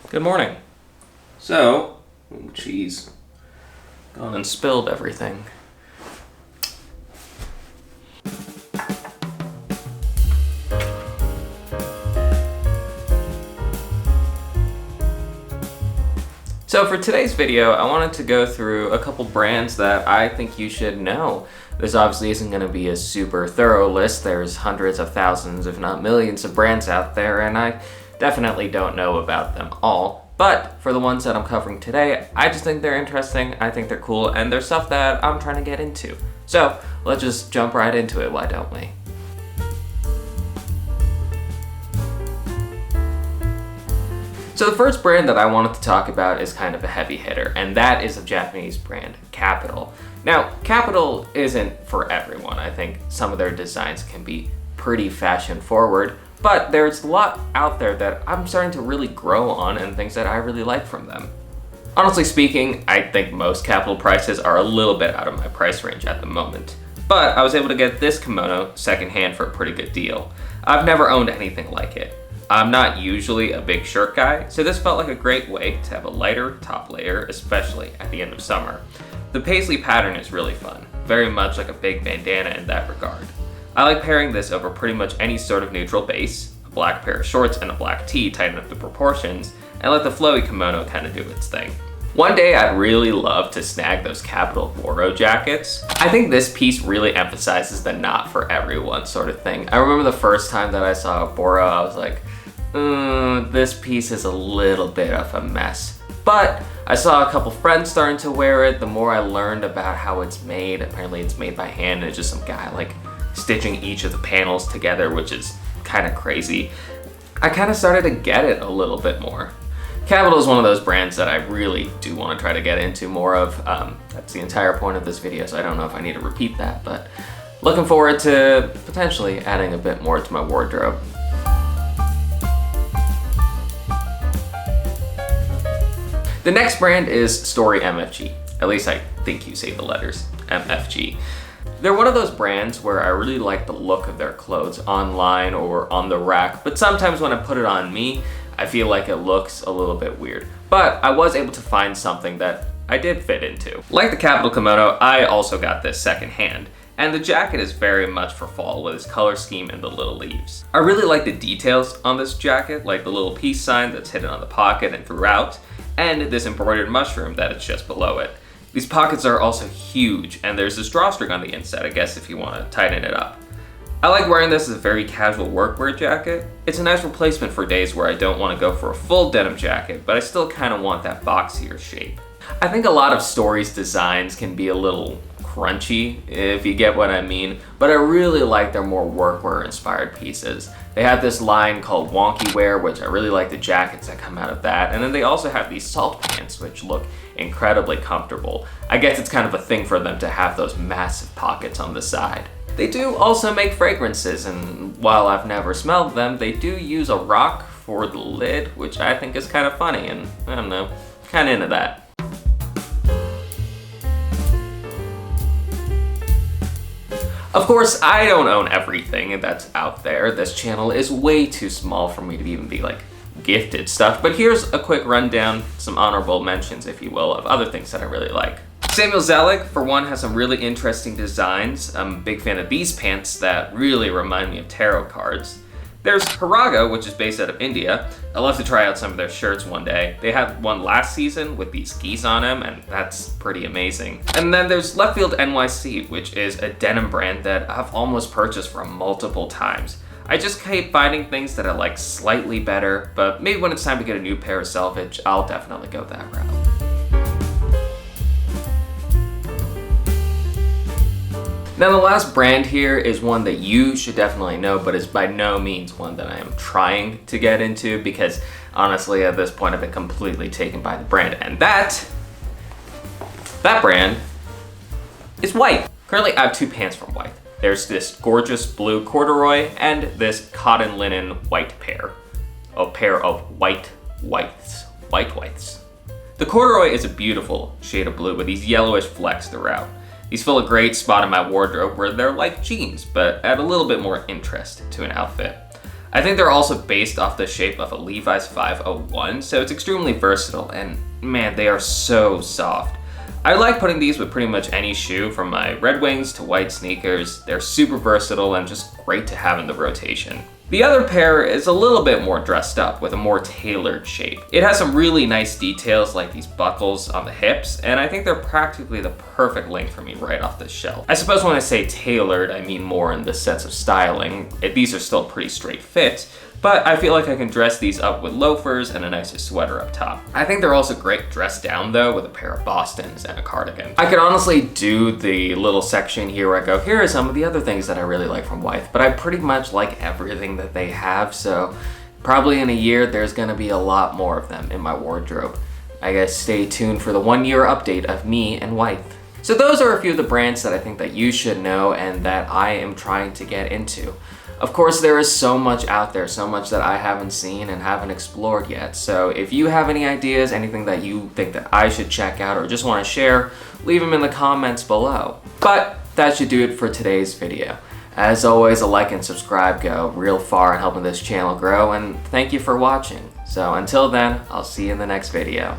Good morning. So, cheese. Gone and spilled everything. So for today's video, I wanted to go through a couple brands that I think you should know. This obviously isn't going to be a super thorough list. There's hundreds of thousands, if not millions, of brands out there, and I definitely don't know about them all. But for the ones that I'm covering today, I just think they're interesting, I think they're cool, and they're stuff that I'm trying to get into. So let's just jump right into it, why don't we? So the first brand that I wanted to talk about is kind of a heavy hitter, and that is a Japanese brand, Kapital. Now, Kapital isn't for everyone. I think some of their designs can be pretty fashion forward, but there's a lot out there that I'm starting to really grow on and things that I really like from them. Honestly speaking, I think most Kapital prices are a little bit out of my price range at the moment, but I was able to get this kimono secondhand for a pretty good deal. I've never owned anything like it. I'm not usually a big shirt guy, so this felt like a great way to have a lighter top layer, especially at the end of summer. The paisley pattern is really fun, very much like a big bandana in that regard. I like pairing this over pretty much any sort of neutral base, a black pair of shorts and a black tee, tighten up the proportions, and let the flowy kimono kind of do its thing. One day I'd really love to snag those Kapital Boro jackets. I think this piece really emphasizes the not for everyone sort of thing. I remember the first time that I saw a Boro, I was like, this piece is a little bit of a mess. But I saw a couple friends starting to wear it. The more I learned about how it's made, apparently it's made by hand and it's just some guy like stitching each of the panels together, which is kind of crazy. I kind of started to get it a little bit more. Kapital is one of those brands that I really do want to try to get into more of. That's the entire point of this video, so I don't know if I need to repeat that, but looking forward to potentially adding a bit more to my wardrobe. The next brand is Story MFG. At least I think you say the letters MFG. They're one of those brands where I really like the look of their clothes online or on the rack, but sometimes when I put it on me, I feel like it looks a little bit weird. But I was able to find something that I did fit into. Like the Kapital kimono, I also got this secondhand, and the jacket is very much for fall with its color scheme and the little leaves. I really like the details on this jacket, like the little peace sign that's hidden on the pocket and throughout, and this embroidered mushroom that is just below it. These pockets are also huge, and there's this drawstring on the inside, I guess, if you want to tighten it up. I like wearing this as a very casual workwear jacket. It's a nice replacement for days where I don't want to go for a full denim jacket, but I still kind of want that boxier shape. I think a lot of Story's designs can be a little crunchy, if you get what I mean, but I really like their more workwear inspired pieces. They have this line called Wonky Wear, which I really like the jackets that come out of that, and then they also have these salt pants, which look incredibly comfortable. I guess it's kind of a thing for them to have those massive pockets on the side. They do also make fragrances, and while I've never smelled them, they do use a rock for the lid, which I think is kind of funny, and I don't know, kind of into that. Of course, I don't own everything that's out there. This channel is way too small for me to even be like gifted stuff, but here's a quick rundown, some honorable mentions, if you will, of other things that I really like. Samuel Zelig, for one, has some really interesting designs. I'm a big fan of these pants that really remind me of tarot cards. There's Harago, which is based out of India. I'd love to try out some of their shirts one day. They had one last season with these geese on them, and that's pretty amazing. And then there's Left Field NYC, which is a denim brand that I've almost purchased from multiple times. I just keep finding things that I like slightly better, but maybe when it's time to get a new pair of selvage, I'll definitely go that route. Now the last brand here is one that you should definitely know, but is by no means one that I am trying to get into because honestly at this point I've been completely taken by the brand, and that brand is Wythe. Currently I have two pants from Wythe. There's this gorgeous blue corduroy and this cotton linen white pair. A pair of white whites. The corduroy is a beautiful shade of blue with these yellowish flecks throughout. These fill a great spot in my wardrobe where they're like jeans, but add a little bit more interest to an outfit. I think they're also based off the shape of a Levi's 501, so it's extremely versatile, and man, they are so soft. I like putting these with pretty much any shoe, from my Red Wings to white sneakers. They're super versatile and just great to have in the rotation. The other pair is a little bit more dressed up with a more tailored shape. It has some really nice details like these buckles on the hips, and I think they're practically the perfect length for me right off the shelf. I suppose when I say tailored, I mean more in the sense of styling. These are still pretty straight fit, but I feel like I can dress these up with loafers and a nicer sweater up top. I think they're also great dressed down though with a pair of Bostons and a cardigan. I could honestly do the little section here where I go, here are some of the other things that I really like from Wythe, but I pretty much like everything that they have, so probably in a year there's gonna be a lot more of them in my wardrobe. I guess stay tuned for the 1-year update of me and Wythe. So those are a few of the brands that I think that you should know and that I am trying to get into. Of course, there is so much out there, so much that I haven't seen and haven't explored yet. So if you have any ideas, anything that you think that I should check out or just want to share, leave them in the comments below. But that should do it for today's video. As always, a like and subscribe go real far in helping this channel grow, and thank you for watching. So until then, I'll see you in the next video.